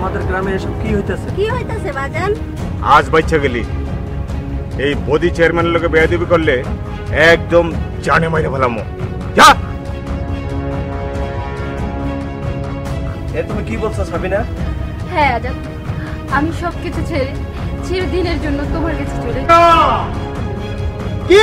আমাদের গ্রামে এসব কি হইতাছে বাজান? আজ বাচ্চা গেলি এই বডি চেয়ারম্যানের লোকে বেয়াদবি করলে একদম জানে মাইরে ফেলামো। যা। তুমি কি বলছো সাবিনা? হ্যাঁ আজাদ, আমি সবকিছু ছেড়ে চিরদিনের জন্য তোমার কাছে চলে কি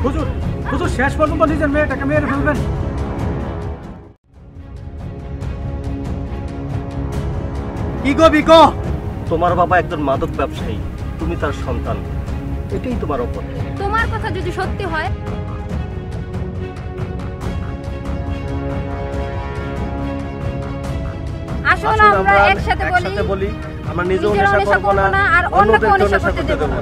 হুজুর, হুজুর শেষ পর্যন্ত নিজের মেয়েটাকে মেরে ফেলবেন? কি গো বিকো, তোমার বাবা একজন মাদক ব্যবসায়ী, তুমি তার সন্তান, এটাই তোমার অপরাধ। তোমার কথা যদি সত্যি হয় আসলে আমরা একসাথে বলি, আমরা নিজেও নেশা করবো না আর অন্যকেও নেশা করতে দেব না।